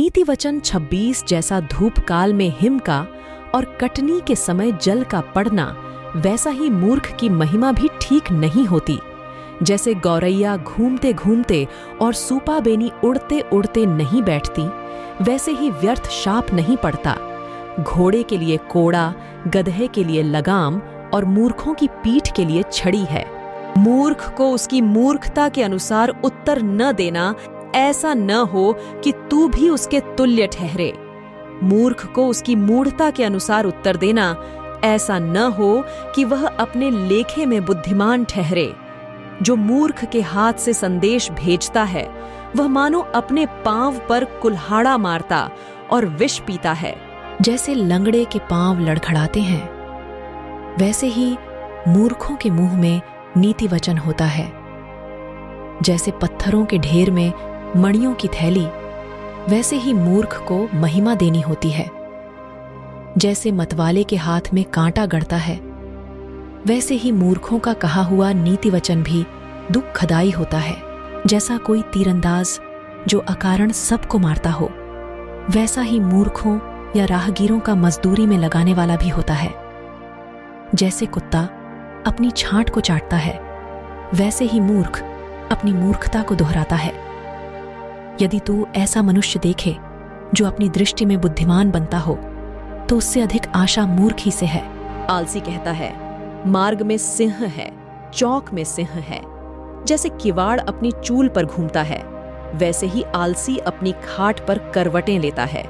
नीति वचन 26 जैसा धूप काल में हिम का और कटनी के समय जल का पड़ना, वैसा ही मूर्ख की महिमा भी ठीक नहीं होती। जैसे गौरैया घूमते घूमते और सूपा बेनी उड़ते उड़ते नहीं बैठती, वैसे ही व्यर्थ शाप नहीं पड़ता। घोड़े के लिए कोड़ा, गधे के लिए लगाम और मूर्खों की पीठ के लिए छड़ी है। मूर्ख को उसकी मूर्खता के अनुसार उत्तर न देना, ऐसा न हो कि तू भी उसके तुल्य ठहरे। मूर्ख को उसकी मूढ़ता के अनुसार उत्तर देना, ऐसा न हो कि वह अपने लेखे में बुद्धिमान ठहरे। जो मूर्ख के हाथ से संदेश भेजता है, वह मानो अपने पांव पर कुल्हाड़ा मारता और विष पीता है। जैसे लंगड़े के पांव लड़खड़ाते हैं, वैसे ही मूर्खों के मुंह में नीति वचन होता है। जैसे पत्थरों के ढेर में मणियों की थैली, वैसे ही मूर्ख को महिमा देनी होती है। जैसे मतवाले के हाथ में कांटा गड़ता है, वैसे ही मूर्खों का कहा हुआ नीति वचन भी दुखदाई होता है। जैसा कोई तीरंदाज जो अकारण सबको मारता हो, वैसा ही मूर्खों या राहगीरों का मजदूरी में लगाने वाला भी होता है। जैसे कुत्ता अपनी छांट को चाटता है, वैसे ही मूर्ख अपनी मूर्खता को दोहराता है। यदि तू ऐसा मनुष्य देखे जो अपनी दृष्टि में बुद्धिमान बनता हो, तो उससे अधिक आशा मूर्ख ही से है। आलसी कहता है, मार्ग में सिंह है, चौक में सिंह है। जैसे किवाड़ अपनी चूल पर घूमता है, वैसे ही आलसी अपनी खाट पर करवटें लेता है।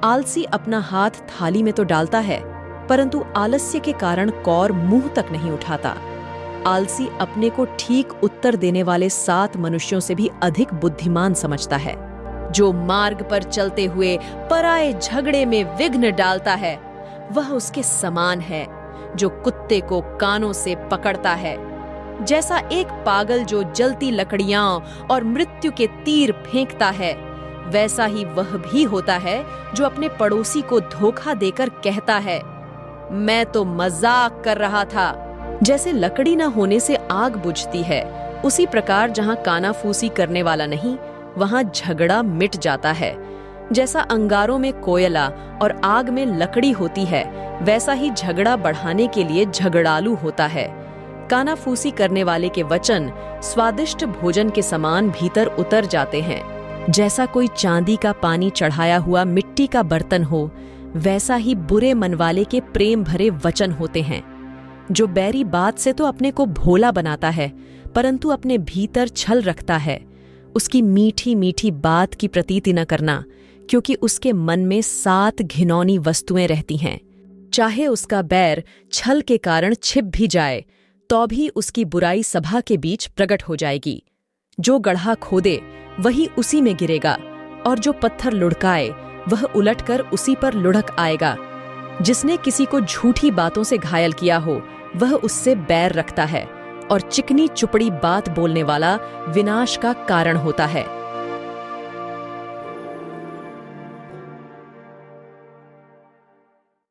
आलसी अपना हाथ थाली में तो डालता है, परंतु आलस्य के कारण कौर मुंह तक नहीं उठाता। आलसी अपने को ठीक उत्तर देने वाले 7 मनुष्यों से भी अधिक बुद्धिमान समझता है। जो मार्ग पर चलते हुए पराये झगड़े में विघ्न डालता है, वह उसके समान है जो कुत्ते को कानों से पकड़ता है। जैसा एक पागल जो जलती लकड़ियां और मृत्यु के तीर फेंकता है, वैसा ही वह भी होता है जो अपने पड़ोसी को धोखा देकर कहता है, मैं तो मजाक कर रहा था। जैसे लकड़ी न होने से आग बुझती है, उसी प्रकार जहां कानाफूसी करने वाला नहीं, वहां झगड़ा मिट जाता है। जैसा अंगारों में कोयला और आग में लकड़ी होती है, वैसा ही झगड़ा बढ़ाने के लिए झगड़ालू होता है। कानाफूसी करने वाले के वचन स्वादिष्ट भोजन के समान भीतर उतर जाते हैं। जैसा कोई चांदी का पानी चढ़ाया हुआ मिट्टी का बर्तन हो, वैसा ही बुरे मन वाले के प्रेम भरे वचन होते हैं। जो बैरी बात से तो अपने को भोला बनाता है, परंतु अपने भीतर छल रखता है, उसकी मीठी मीठी बात की प्रतीति न करना, क्योंकि उसके मन में 7 घिनौनी वस्तुएं रहती हैं। चाहे उसका बैर छल के कारण छिप भी जाए, तो भी उसकी बुराई सभा के बीच प्रकट हो जाएगी। जो गड्ढा खोदे वही उसी में गिरेगा, और जो पत्थर लुढ़काए वह उलटकर उसी पर लुढ़क आएगा। जिसने किसी को झूठी बातों से घायल किया हो, वह उससे बैर रखता है, और चिकनी चुपड़ी बात बोलने वाला विनाश का कारण होता है।